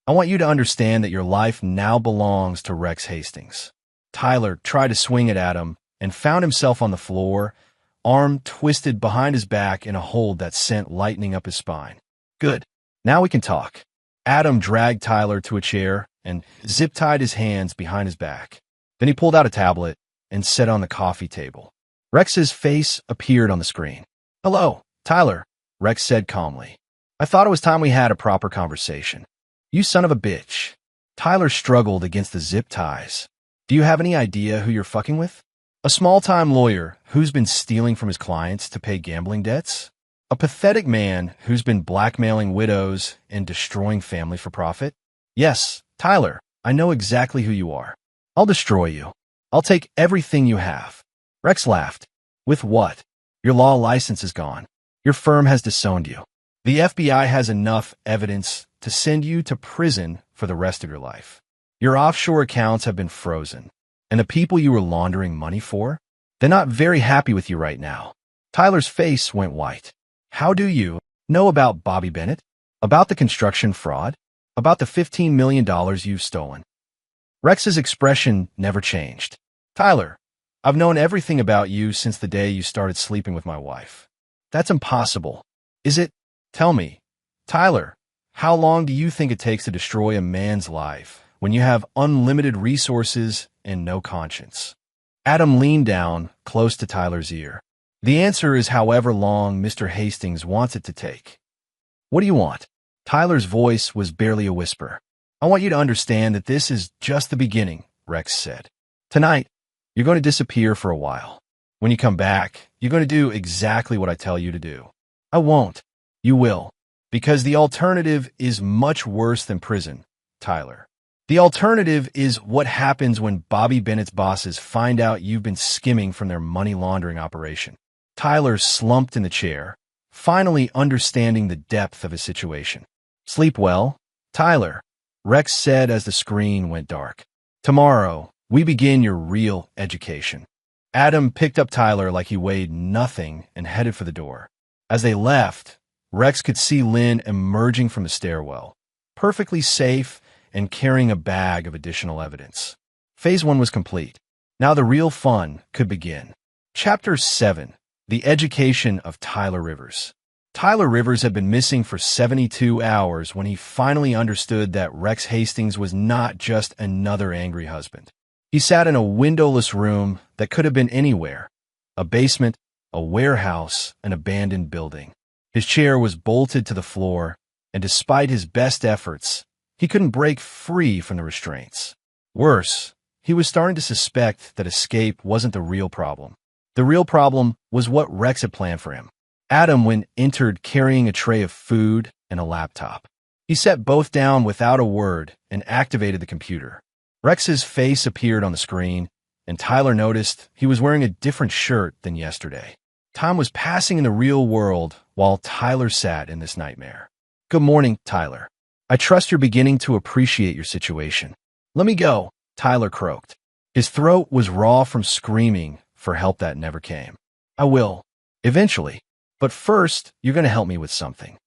I want you to understand that your life now belongs to Rex Hastings. Tyler tried to swing at Adam and found himself on the floor, arm twisted behind his back in a hold that sent lightning up his spine. Good. Now we can talk. Adam dragged Tyler to a chair and zip-tied his hands behind his back. Then he pulled out a tablet and set it on the coffee table. Rex's face appeared on the screen. "Hello, Tyler," Rex said calmly. "I thought it was time we had a proper conversation." "You son of a bitch." Tyler struggled against the zip ties. "Do you have any idea who you're fucking with? A small-time lawyer who's been stealing from his clients to pay gambling debts? A pathetic man who's been blackmailing widows and destroying family for profit? Yes, Tyler, I know exactly who you are. I'll destroy you. I'll take everything you have." Rex laughed. "With what? Your law license is gone. Your firm has disowned you. The FBI has enough evidence to send you to prison for the rest of your life. Your offshore accounts have been frozen. And the people you were laundering money for? They're not very happy with you right now." Tyler's face went white. "How do you know about Bobby Bennett? About the construction fraud? About the $15 million you've stolen?" Rex's expression never changed. "Tyler, I've known everything about you since the day you started sleeping with my wife." "That's impossible. Is it? Tell me. Tyler, how long do you think it takes to destroy a man's life when you have unlimited resources and no conscience?" Adam leaned down close to Tyler's ear. "The answer is however long Mr. Hastings wants it to take." "What do you want?" Tyler's voice was barely a whisper. "I want you to understand that this is just the beginning," Rex said. "Tonight, you're going to disappear for a while. When you come back, you're going to do exactly what I tell you to do." "I won't." "You will. Because the alternative is much worse than prison, Tyler. The alternative is what happens when Bobby Bennett's bosses find out you've been skimming from their money laundering operation." Tyler slumped in the chair, finally understanding the depth of his situation. "Sleep well, Tyler," Rex said as the screen went dark. "Tomorrow, we begin your real education." Adam picked up Tyler like he weighed nothing and headed for the door. As they left, Rex could see Lynn emerging from the stairwell, perfectly safe and carrying a bag of additional evidence. Phase 1 was complete. Now the real fun could begin. Chapter 7. The Education of Tyler Rivers. Tyler Rivers had been missing for 72 hours when he finally understood that Rex Hastings was not just another angry husband. He sat in a windowless room that could have been anywhere: a basement, a warehouse, an abandoned building. His chair was bolted to the floor, and despite his best efforts, he couldn't break free from the restraints. Worse, he was starting to suspect that escape wasn't the real problem. The real problem was what Rex had planned for him. Adam entered carrying a tray of food and a laptop. He set both down without a word and activated the computer. Rex's face appeared on the screen, and Tyler noticed he was wearing a different shirt than yesterday. Time was passing in the real world while Tyler sat in this nightmare. "Good morning, Tyler. I trust you're beginning to appreciate your situation." "Let me go," Tyler croaked. His throat was raw from screaming for help that never came. "I will. Eventually. But first, you're going to help me with something."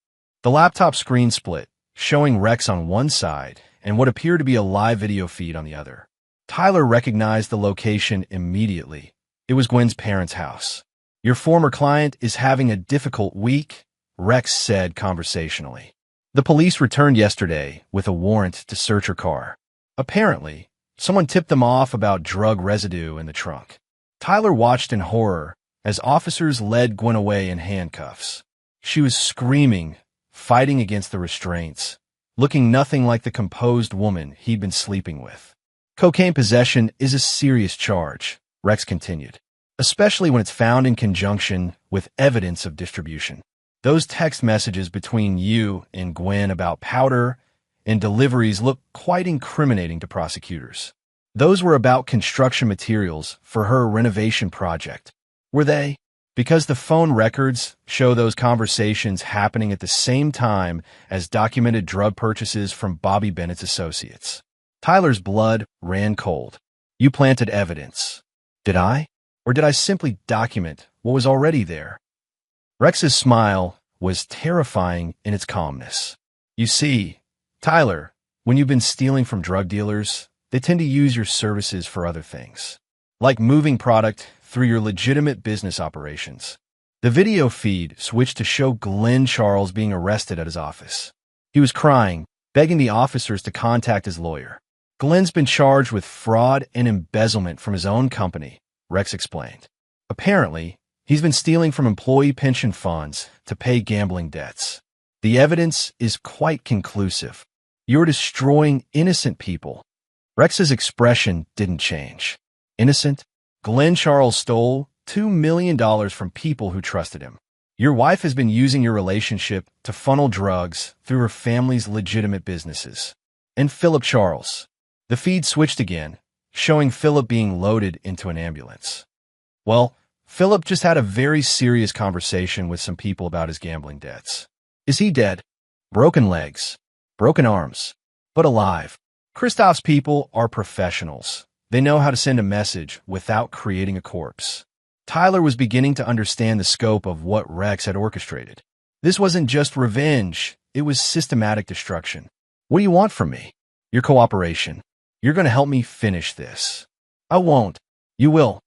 The laptop screen split, showing Rex on one side and what appeared to be a live video feed on the other. Tyler recognized the location immediately. It was Gwen's parents' house. "Your former client is having a difficult week," Rex said conversationally. "The police returned yesterday with a warrant to search her car. Apparently, someone tipped them off about drug residue in the trunk." Tyler watched in horror as officers led Gwen away in handcuffs. She was screaming, fighting against the restraints, looking nothing like the composed woman he'd been sleeping with. "Cocaine possession is a serious charge," Rex continued, "especially when it's found in conjunction with evidence of distribution. Those text messages between you and Gwen about powder and deliveries look quite incriminating to prosecutors. Those were about construction materials for her renovation project. Were they? Because the phone records show those conversations happening at the same time as documented drug purchases from Bobby Bennett's associates." Tyler's blood ran cold. "You planted evidence. Did I? Or did I simply document what was already there?" Rex's smile was terrifying in its calmness. You see, Tyler, when you've been stealing from drug dealers, they tend to use your services for other things, like moving product through your legitimate business operations. The video feed switched to show Glenn Charles being arrested at his office. He was crying, begging the officers to contact his lawyer. Glenn's been charged with fraud and embezzlement from his own company, Rex explained. Apparently, he's been stealing from employee pension funds to pay gambling debts. The evidence is quite conclusive. You're destroying innocent people. Rex's expression didn't change. Innocent? Glenn Charles stole $2 million from people who trusted him. Your wife has been using your relationship to funnel drugs through her family's legitimate businesses. And Philip Charles. The feed switched again, showing Philip being loaded into an ambulance. Well, Philip just had a very serious conversation with some people about his gambling debts. Is he dead? Broken legs, broken arms, but alive. Christoph's people are professionals. They know how to send a message without creating a corpse. Tyler was beginning to understand the scope of what Rex had orchestrated. This wasn't just revenge, it was systematic destruction. What do you want from me? Your cooperation. You're going to help me finish this. I won't. You will,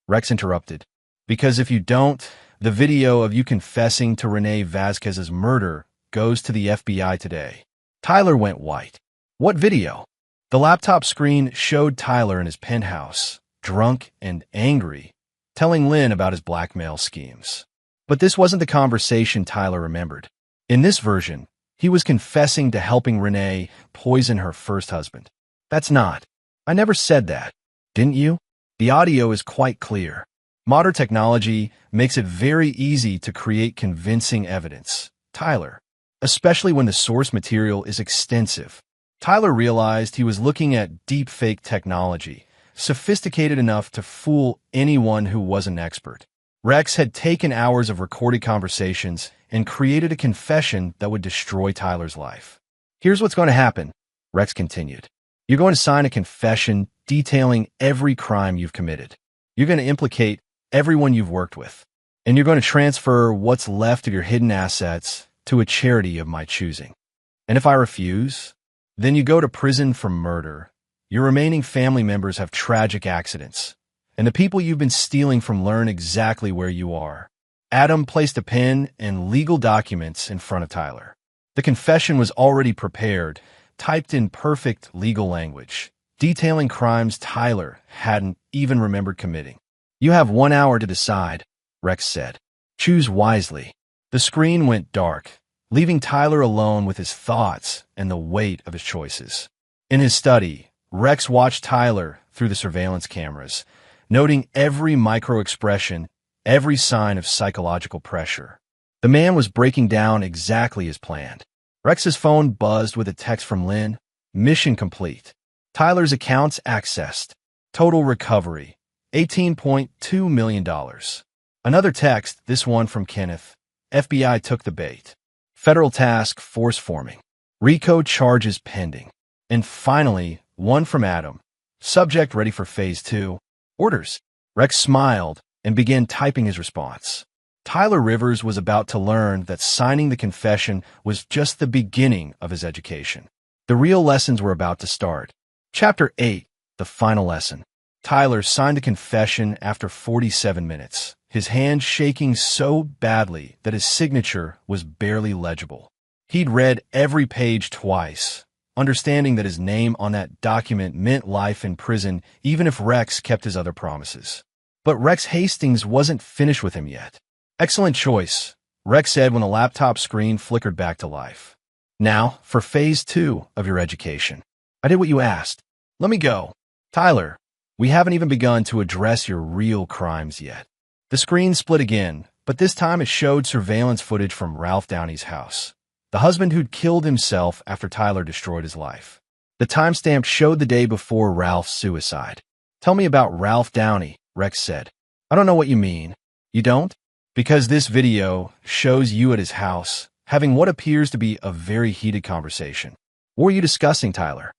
Rex interrupted. Because if you don't, the video of you confessing to Renee Vasquez's murder goes to the FBI today. Tyler went white. What video? The laptop screen showed Tyler in his penthouse, drunk and angry, telling Lynn about his blackmail schemes. But this wasn't the conversation Tyler remembered. In this version, he was confessing to helping Renee poison her first husband. That's not. I never said that. Didn't you? The audio is quite clear. Modern technology makes it very easy to create convincing evidence. Tyler, especially when the source material is extensive. Tyler realized he was looking at deepfake technology, sophisticated enough to fool anyone who was an expert. Rex had taken hours of recorded conversations and created a confession that would destroy Tyler's life. Here's what's going to happen, Rex continued. You're going to sign a confession detailing every crime you've committed. You're going to implicate everyone you've worked with. And you're going to transfer what's left of your hidden assets to a charity of my choosing. And if I refuse, then you go to prison for murder. Your remaining family members have tragic accidents. And the people you've been stealing from learn exactly where you are. Adam placed a pen and legal documents in front of Tyler. The confession was already prepared, typed in perfect legal language, detailing crimes Tyler hadn't even remembered committing. You have 1 hour to decide, Rex said. Choose wisely. The screen went dark, leaving Tyler alone with his thoughts and the weight of his choices. In his study, Rex watched Tyler through the surveillance cameras, noting every micro-expression, every sign of psychological pressure. The man was breaking down exactly as planned. Rex's phone buzzed with a text from Lynn. Mission complete. Tyler's accounts accessed. Total recovery, $18.2 million. Another text, this one from Kenneth. FBI took the bait. Federal task force forming. RICO charges pending. And finally, one from Adam. Subject ready for phase 2. Orders. Rex smiled and began typing his response. Tyler Rivers was about to learn that signing the confession was just the beginning of his education. The real lessons were about to start. Chapter 8, the final lesson. Tyler signed the confession after 47 minutes, his hand shaking so badly that his signature was barely legible. He'd read every page twice, understanding that his name on that document meant life in prison even if Rex kept his other promises. But Rex Hastings wasn't finished with him yet. Excellent choice, Rex said when the laptop screen flickered back to life. Now, for phase 2 of your education. I did what you asked. Let me go. Tyler, we haven't even begun to address your real crimes yet. The screen split again, but this time it showed surveillance footage from Ralph Downey's house, the husband who'd killed himself after Tyler destroyed his life. The timestamp showed the day before Ralph's suicide. Tell me about Ralph Downey, Rex said. I don't know what you mean. You don't? Because this video shows you at his house, having what appears to be a very heated conversation. What were you discussing, Tyler?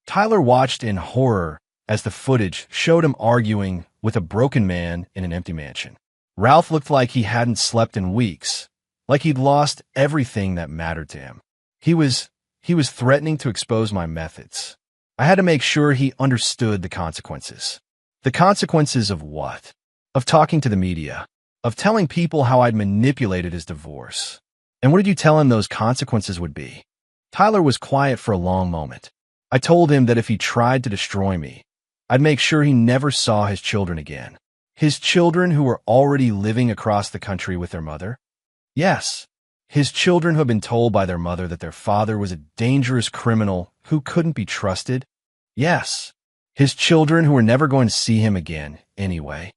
Tyler watched in horror as the footage showed him arguing with a broken man in an empty mansion. Ralph looked like he hadn't slept in weeks, like he'd lost everything that mattered to him. He was threatening to expose my methods. I had to make sure he understood the consequences. The consequences of what? Of talking to the media, of telling people how I'd manipulated his divorce. And what did you tell him those consequences would be? Tyler was quiet for a long moment. I told him that if he tried to destroy me, I'd make sure he never saw his children again. His children who were already living across the country with their mother? Yes. His children who had been told by their mother that their father was a dangerous criminal who couldn't be trusted? Yes. His children who were never going to see him again, anyway.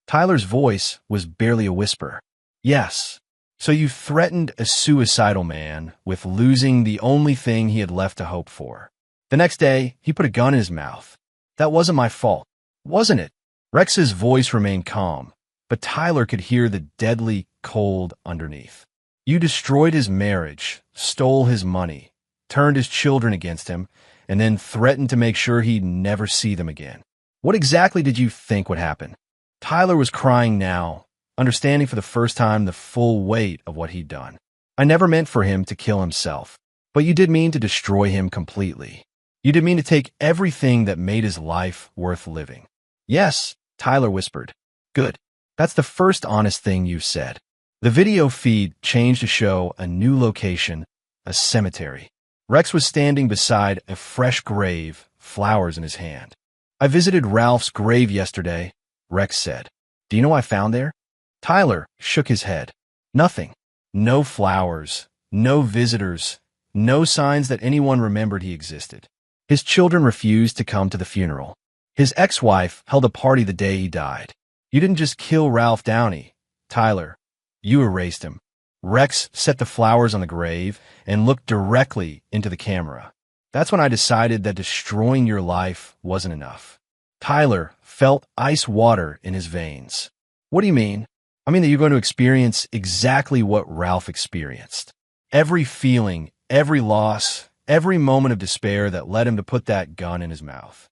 Tyler's voice was barely a whisper. Yes. So you threatened a suicidal man with losing the only thing he had left to hope for. The next day, he put a gun in his mouth. That wasn't my fault, wasn't it? Rex's voice remained calm, but Tyler could hear the deadly cold underneath. You destroyed his marriage, stole his money, turned his children against him, and then threatened to make sure he'd never see them again. What exactly did you think would happen? Tyler was crying now, understanding for the first time the full weight of what he'd done. I never meant for him to kill himself, but you did mean to destroy him completely. You did mean to take everything that made his life worth living. Yes, Tyler whispered. Good. That's the first honest thing you've said. The video feed changed to show a new location, a cemetery. Rex was standing beside a fresh grave, flowers in his hand. I visited Ralph's grave yesterday, Rex said. Do you know what I found there? Tyler shook his head. Nothing. No flowers, no visitors, no signs that anyone remembered he existed. His children refused to come to the funeral. His ex-wife held a party the day he died. You didn't just kill Ralph Downey, Tyler. You erased him. Rex set the flowers on the grave and looked directly into the camera. That's when I decided that destroying your life wasn't enough. Tyler felt ice water in his veins. What do you mean? I mean that you're going to experience exactly what Ralph experienced. Every feeling, every loss, every moment of despair that led him to put that gun in his mouth.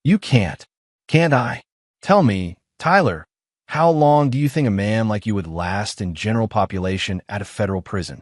You can't. Can't I? Tell me, Tyler, how long do you think a man like you would last in general population at a federal prison?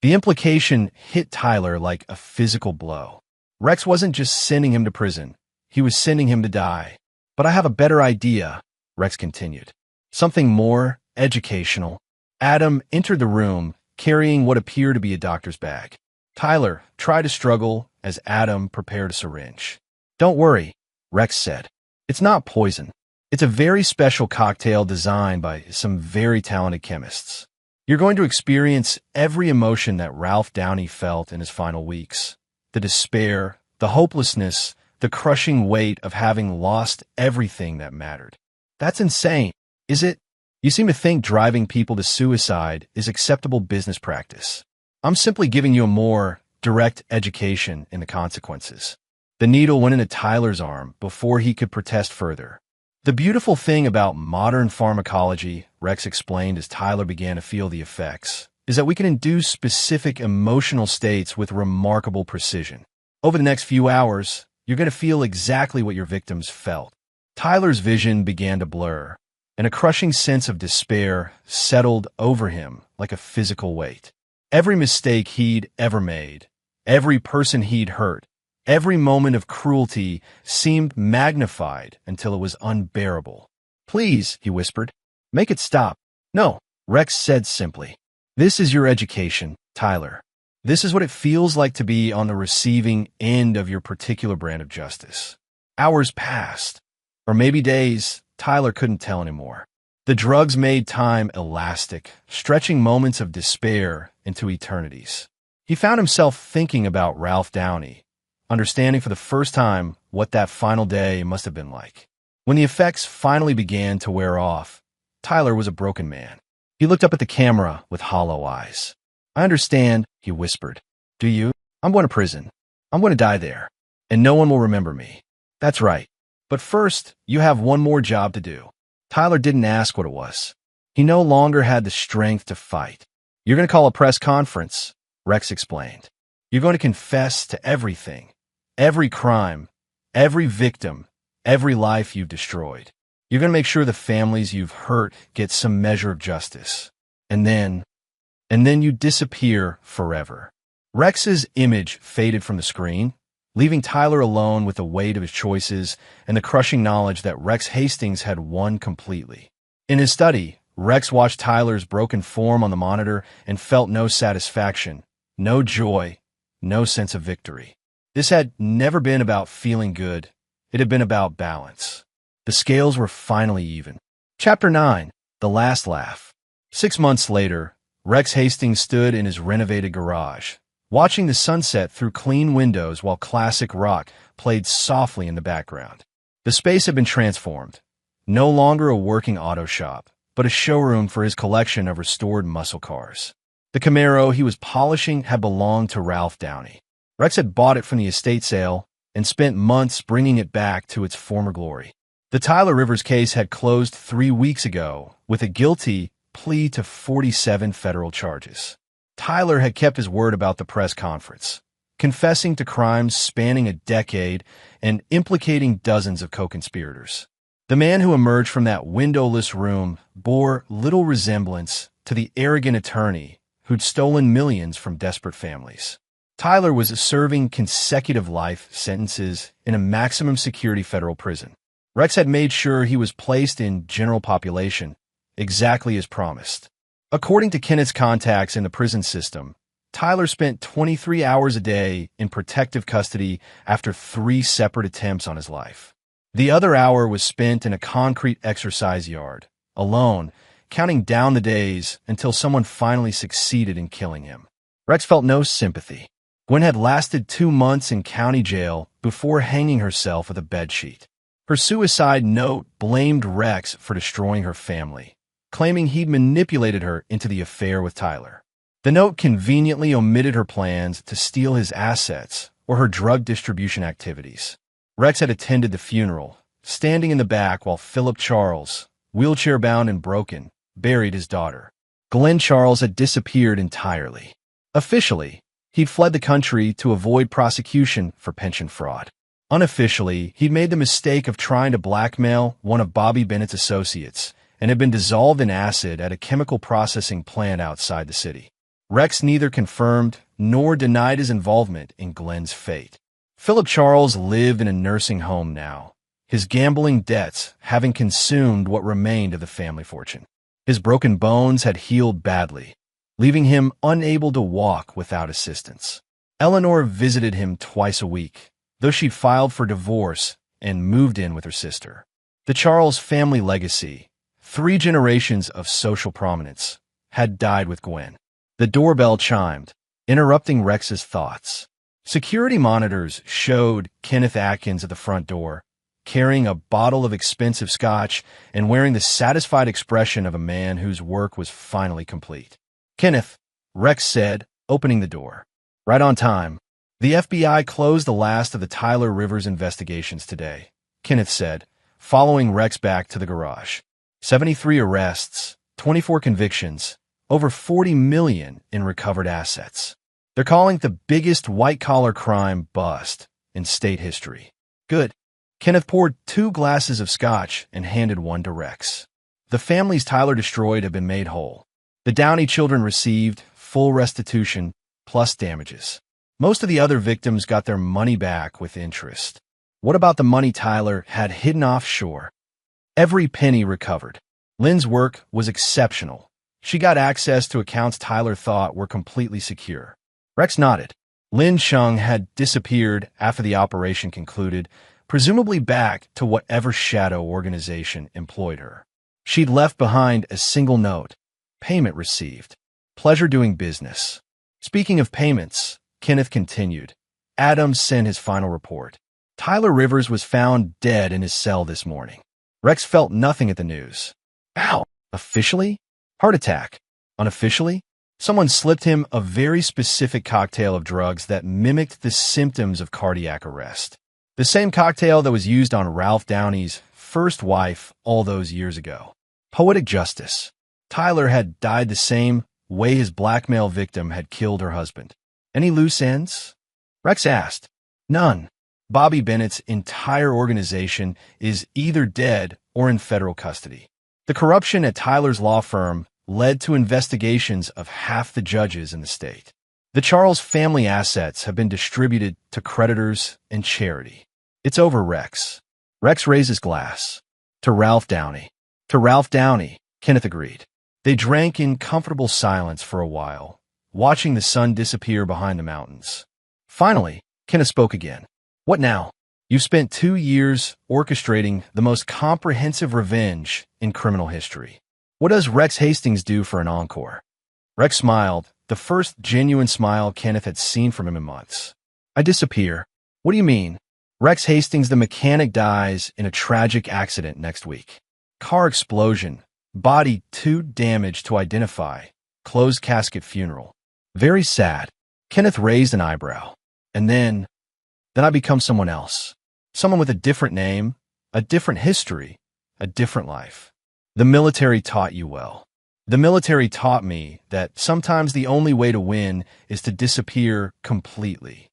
The implication hit Tyler like a physical blow. Rex wasn't just sending him to prison. He was sending him to die. But I have a better idea, Rex continued. Something more educational. Adam entered the room carrying what appeared to be a doctor's bag. Tyler tried to struggle as Adam prepared a syringe. Don't worry, Rex said. It's not poison. It's a very special cocktail designed by some very talented chemists. You're going to experience every emotion that Ralph Downey felt in his final weeks. The despair, the hopelessness, the crushing weight of having lost everything that mattered. That's insane, is it? You seem to think driving people to suicide is acceptable business practice. I'm simply giving you a more direct education in the consequences. The needle went into Tyler's arm before he could protest further. The beautiful thing about modern pharmacology, Rex explained as Tyler began to feel the effects, is that we can induce specific emotional states with remarkable precision. Over the next few hours, you're going to feel exactly what your victims felt. Tyler's vision began to blur, and a crushing sense of despair settled over him like a physical weight. Every mistake he'd ever made, every person he'd hurt, every moment of cruelty seemed magnified until it was unbearable. Please, he whispered, make it stop. No, Rex said simply. This is your education, Tyler. This is what it feels like to be on the receiving end of your particular brand of justice. Hours passed, or maybe days. Tyler couldn't tell anymore. The drugs made time elastic, stretching moments of despair into eternities. He found himself thinking about Ralph Downey, understanding for the first time what that final day must have been like. When the effects finally began to wear off, Tyler was a broken man. He looked up at the camera with hollow eyes. I understand, he whispered. Do you? I'm going to prison. I'm going to die there, and no one will remember me. That's right. But first, you have one more job to do. Tyler didn't ask what it was. He no longer had the strength to fight. You're going to call a press conference, Rex explained. You're going to confess to everything, every crime, every victim, every life you've destroyed. You're going to make sure the families you've hurt get some measure of justice. And then you disappear forever. Rex's image faded from the screen, leaving Tyler alone with the weight of his choices and the crushing knowledge that Rex Hastings had won completely. In his study, Rex watched Tyler's broken form on the monitor and felt no satisfaction, no joy, no sense of victory. This had never been about feeling good. It had been about balance. The scales were finally even. Chapter 9. The Last Laugh. 6 months later, Rex Hastings stood in his renovated garage, watching the sunset through clean windows while classic rock played softly in the background. The space had been transformed. No longer a working auto shop, but a showroom for his collection of restored muscle cars. The Camaro he was polishing had belonged to Ralph Downey. Rex had bought it from the estate sale and spent months bringing it back to its former glory. The Tyler Rivers case had closed 3 weeks ago with a guilty plea to 47 federal charges. Tyler had kept his word about the press conference, confessing to crimes spanning a decade and implicating dozens of co-conspirators. The man who emerged from that windowless room bore little resemblance to the arrogant attorney who'd stolen millions from desperate families. Tyler was serving consecutive life sentences in a maximum security federal prison. Rex had made sure he was placed in general population, exactly as promised. According to Kenneth's contacts in the prison system, Tyler spent 23 hours a day in protective custody after 3 separate attempts on his life. The other hour was spent in a concrete exercise yard, alone, counting down the days until someone finally succeeded in killing him. Rex felt no sympathy. Gwen had lasted 2 months in county jail before hanging herself with a bedsheet. Her suicide note blamed Rex for destroying her family, claiming he'd manipulated her into the affair with Tyler. The note conveniently omitted her plans to steal his assets or her drug distribution activities. Rex had attended the funeral, standing in the back while Philip Charles, wheelchair-bound and broken, buried his daughter. Glenn Charles had disappeared entirely. Officially, he'd fled the country to avoid prosecution for pension fraud. Unofficially, he'd made the mistake of trying to blackmail one of Bobby Bennett's associates and had been dissolved in acid at a chemical processing plant outside the city. Rex neither confirmed nor denied his involvement in Glenn's fate. Philip Charles lived in a nursing home now, his gambling debts having consumed what remained of the family fortune. His broken bones had healed badly, leaving him unable to walk without assistance. Eleanor visited him twice a week, though she'd filed for divorce and moved in with her sister. The Charles family legacy, 3 generations of social prominence, had died with Gwen. The doorbell chimed, interrupting Rex's thoughts. Security monitors showed Kenneth Atkins at the front door, carrying a bottle of expensive scotch and wearing the satisfied expression of a man whose work was finally complete. "Kenneth," Rex said, opening the door. "Right on time. The FBI closed the last of the Tyler Rivers investigations today," Kenneth said, following Rex back to the garage. 73 arrests, 24 convictions, over $40 million in recovered assets. They're calling it the biggest white-collar crime bust in state history. Good. Kenneth poured 2 glasses of scotch and handed one to Rex. The families Tyler destroyed have been made whole. The Downey children received full restitution plus damages. Most of the other victims got their money back with interest. What about the money Tyler had hidden offshore? Every penny recovered. Lynn's work was exceptional. She got access to accounts Tyler thought were completely secure. Rex nodded. Lynn Chung had disappeared after the operation concluded, presumably back to whatever shadow organization employed her. She'd left behind a single note: payment received. Pleasure doing business. Speaking of payments, Kenneth continued. Adams sent his final report. Tyler Rivers was found dead in his cell this morning. Rex felt nothing at the news. Ow! Officially? Heart attack. Unofficially? Someone slipped him a very specific cocktail of drugs that mimicked the symptoms of cardiac arrest. The same cocktail that was used on Ralph Downey's first wife all those years ago. Poetic justice. Tyler had died the same way his blackmail victim had killed her husband. Any loose ends? Rex asked. None. Bobby Bennett's entire organization is either dead or in federal custody. The corruption at Tyler's law firm led to investigations of half the judges in the state. The Charles family assets have been distributed to creditors and charity. It's over, Rex. Rex raises glass. To Ralph Downey. To Ralph Downey, Kenneth agreed. They drank in comfortable silence for a while, watching the sun disappear behind the mountains. Finally, Kenneth spoke again. What now? You've spent 2 years orchestrating the most comprehensive revenge in criminal history. What does Rex Hastings do for an encore? Rex smiled, the first genuine smile Kenneth had seen from him in months. I disappear. What do you mean? Rex Hastings, the mechanic, dies in a tragic accident next week. Car explosion. Body too damaged to identify. Closed casket funeral. Very sad. Kenneth raised an eyebrow. And then I become someone else. Someone with a different name, a different history, a different life. The military taught you well. The military taught me that sometimes the only way to win is to disappear completely.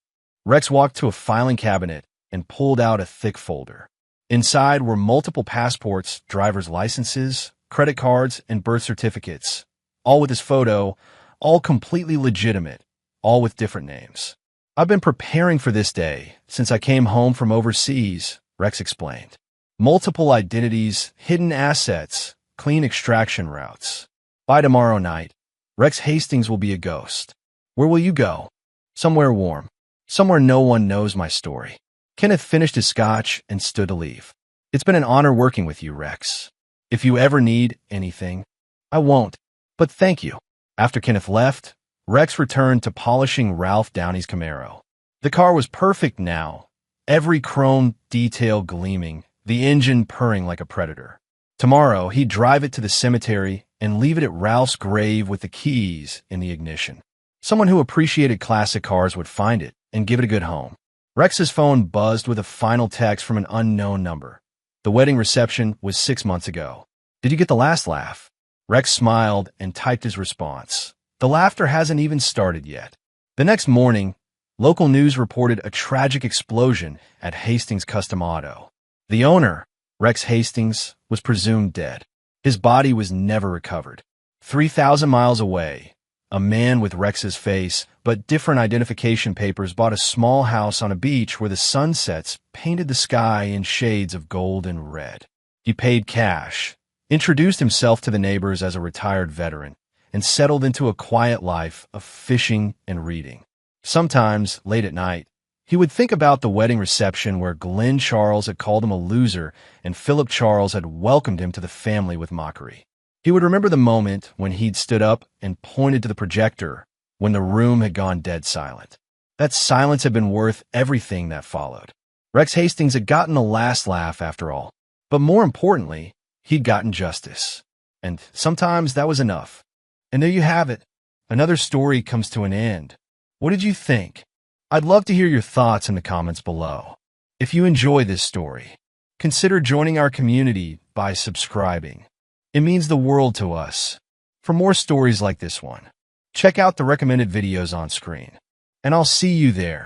Rex walked to a filing cabinet and pulled out a thick folder. Inside were multiple passports, driver's licenses, credit cards, and birth certificates, all with his photo, all completely legitimate, all with different names. I've been preparing for this day since I came home from overseas, Rex explained. Multiple identities, hidden assets, clean extraction routes. By tomorrow night, Rex Hastings will be a ghost. Where will you go? Somewhere warm. Somewhere no one knows my story. Kenneth finished his scotch and stood to leave. It's been an honor working with you, Rex. If you ever need anything, I won't, but thank you. After Kenneth left, Rex returned to polishing Ralph Downey's Camaro. The car was perfect now, every chrome detail gleaming, the engine purring like a predator. Tomorrow, he'd drive it to the cemetery and leave it at Ralph's grave with the keys in the ignition. Someone who appreciated classic cars would find it and give it a good home. Rex's phone buzzed with a final text from an unknown number. The wedding reception was 6 months ago. Did you get the last laugh? Rex smiled and typed his response. The laughter hasn't even started yet. The next morning, local news reported a tragic explosion at Hastings Custom Auto. The owner, Rex Hastings, was presumed dead. His body was never recovered. 3,000 miles away, a man with Rex's face but different identification papers bought a small house on a beach where the sunsets painted the sky in shades of gold and red. He paid cash, introduced himself to the neighbors as a retired veteran, and settled into a quiet life of fishing and reading. Sometimes, late at night, he would think about the wedding reception where Glenn Charles had called him a loser and Philip Charles had welcomed him to the family with mockery. He would remember the moment when he'd stood up and pointed to the projector when the room had gone dead silent. That silence had been worth everything that followed. Rex Hastings had gotten the last laugh after all, but more importantly, he'd gotten justice. And sometimes that was enough. And there you have it. Another story comes to an end. What did you think? I'd love to hear your thoughts in the comments below. If you enjoy this story, consider joining our community by subscribing. It means the world to us. For more stories like this one, check out the recommended videos on screen. And I'll see you there.